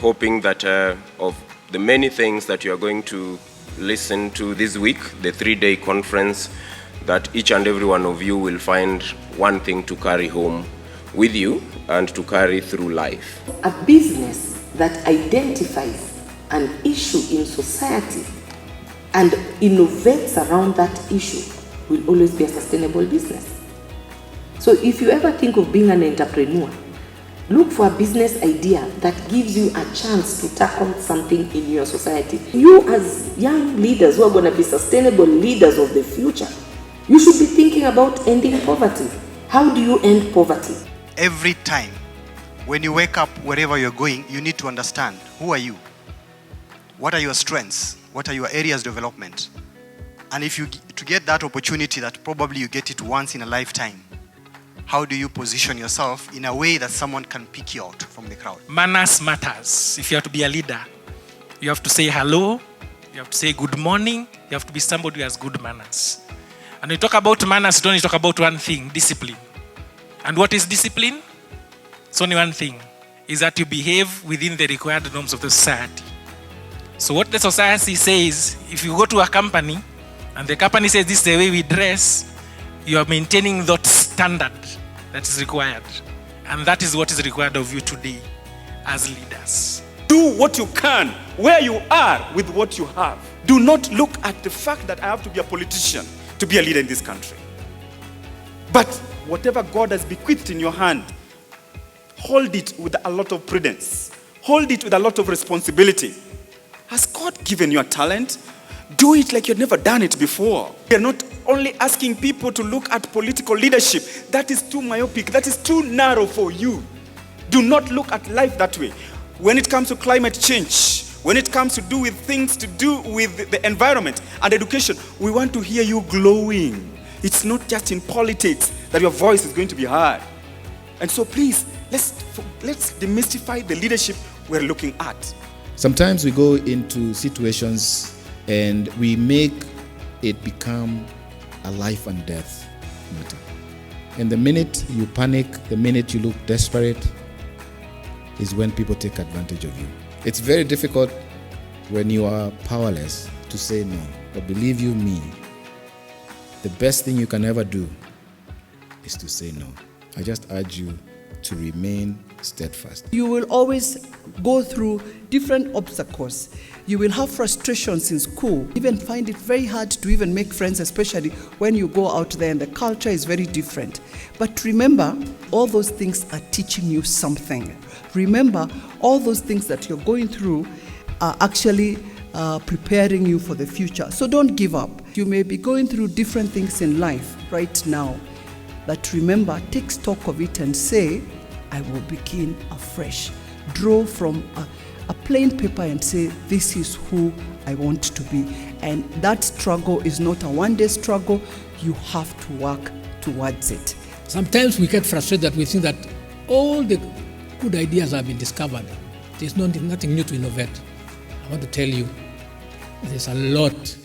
hoping that of the many things that you are going to listen to this week, the 3-day conference, that each and every one of you will find one thing to carry home with you and to carry through life. A business that identifies an issue in society and innovates around that issue will always be a sustainable business. So if you ever think of being an entrepreneur, look for a business idea that gives you a chance to tackle something in your society. You as young leaders who are going to be sustainable leaders of the future, you should be thinking about ending poverty. How do you end poverty? Every time when you wake up, wherever you're going, you need to understand, who are you? What are your strengths? What are your areas of development? And if you to get that opportunity that probably you get it once in a lifetime, how do you position yourself in a way that someone can pick you out from the crowd? Manners matters. If you have to be a leader, you have to say hello, you have to say good morning, you have to be somebody who has good manners. And when you talk about manners, don't you talk about one thing, discipline. And what is discipline? It's only one thing, is that you behave within the required norms of the society. So what the society says, if you go to a company and the company says this is the way we dress, you are maintaining that standard that is required. And that is what is required of you today as leaders. Do what you can, where you are, with what you have. Do not look at the fact that I have to be a politician to be a leader in this country. But whatever God has bequeathed in your hand, hold it with a lot of prudence. Hold it with a lot of responsibility. Has God given you a talent? Do it like you've never done it before. You're not only asking people to look at political leadership. That is too myopic. That is too narrow for you. Do not look at life that way. When it comes to climate change, when it comes to do with things to do with the environment and education, we want to hear you glowing. It's not just in politics that your voice is going to be heard. And so please, let's demystify the leadership we're looking at. Sometimes we go into situations and we make it become a life and death matter. And the minute you panic, the minute you look desperate, is when people take advantage of you. It's very difficult when you are powerless to say no. But believe you me, the best thing you can ever do is to say no. I just urge you to remain steadfast. You will always go through different obstacles. You will have frustrations in school. Even find it very hard to even make friends, especially when you go out there and the culture is very different. But remember, all those things are teaching you something. Remember, all those things that you're going through are actually preparing you for the future. So don't give up. You may be going through different things in life right now. But remember, take stock of it and say, I will begin afresh. Draw from a plain paper and say, this is who I want to be. And that struggle is not a one-day struggle. You have to work towards it. Sometimes we get frustrated that we think that all the good ideas have been discovered. There's nothing new to innovate. I want to tell you, there's a lot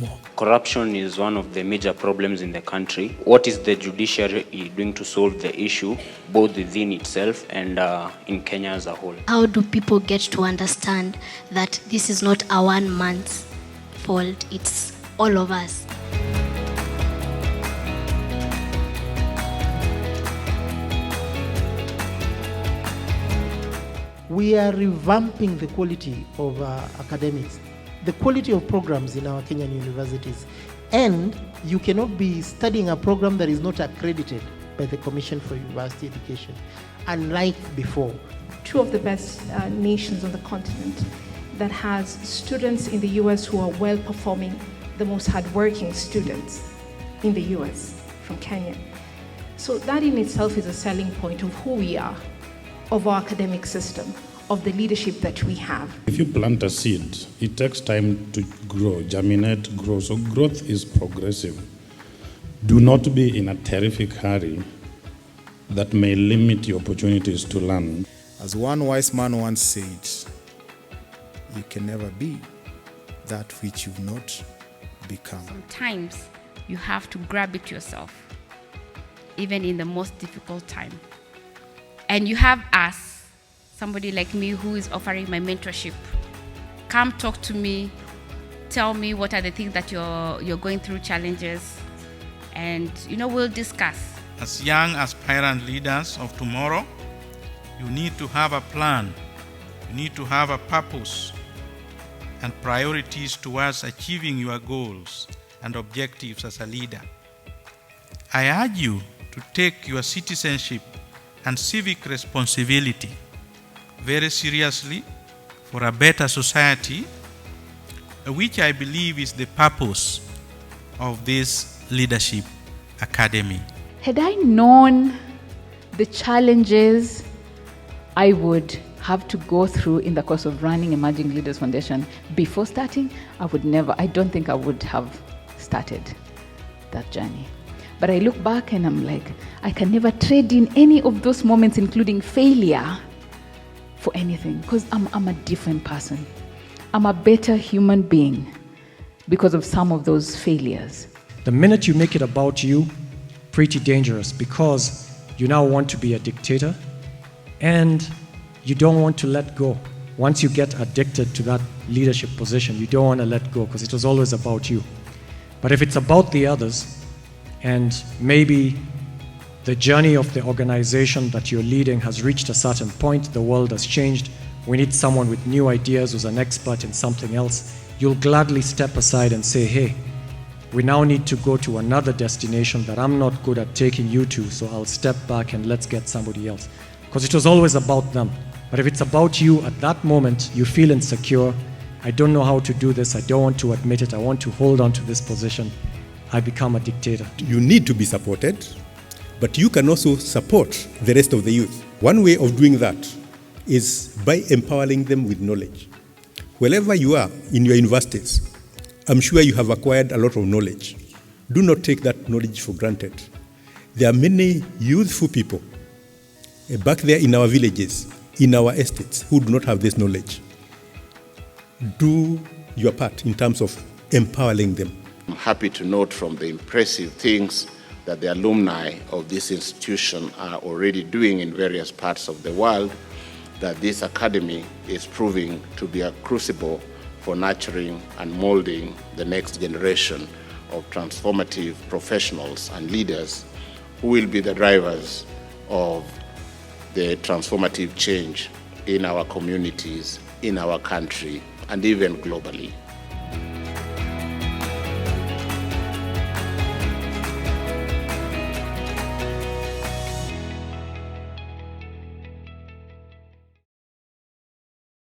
more. Corruption is one of the major problems in the country. What is the judiciary doing to solve the issue, both within itself and in Kenya as a whole? How do people get to understand that this is not a one man's fault, it's all of us? We are revamping the quality of academics, the quality of programs in our Kenyan universities. And you cannot be studying a program that is not accredited by the Commission for University Education, unlike before. Two of the best nations on the continent that has students in the US who are well performing, the most hardworking students in the US from Kenya. So that in itself is a selling point of who we are, of our academic system, of the leadership that we have. If you plant a seed, it takes time to grow, germinate, grow. So growth is progressive. Do not be in a terrific hurry that may limit your opportunities to learn. As one wise man once said, you can never be that which you've not become. Sometimes you have to grab it yourself, even in the most difficult time. And you have us somebody like me who is offering my mentorship. Come talk to me, tell me what are the things that you're going through, challenges, and we'll discuss. As young aspirant leaders of tomorrow, you need to have a plan, you need to have a purpose and priorities towards achieving your goals and objectives as a leader. I urge you to take your citizenship and civic responsibility very seriously for a better society, which I believe is the purpose of this Leadership Academy. Had I known the challenges I would have to go through in the course of running Emerging Leaders Foundation before starting, I don't think I would have started that journey. But I look back and I'm like, I can never trade in any of those moments, including failure, for anything, because I'm a different person. I'm a better human being because of some of those failures. The minute you make it about you, pretty dangerous, because you now want to be a dictator and you don't want to let go. Once you get addicted to that leadership position, you don't want to let go because it was always about you. But if it's about the others, and maybe the journey of the organization that you're leading has reached a certain point, the world has changed, we need someone with new ideas who's an expert in something else, you'll gladly step aside and say, hey, we now need to go to another destination that I'm not good at taking you to, so I'll step back and let's get somebody else. Because it was always about them. But if it's about you at that moment, you feel insecure, I don't know how to do this, I don't want to admit it, I want to hold on to this position, I become a dictator. You need to be supported, but you can also support the rest of the youth. One way of doing that is by empowering them with knowledge. Wherever you are in your universities, I'm sure you have acquired a lot of knowledge. Do not take that knowledge for granted. There are many youthful people back there in our villages, in our estates, who do not have this knowledge. Do your part in terms of empowering them. I'm happy to note from the impressive things that the alumni of this institution are already doing in various parts of the world, that this academy is proving to be a crucible for nurturing and molding the next generation of transformative professionals and leaders who will be the drivers of the transformative change in our communities, in our country, and even globally.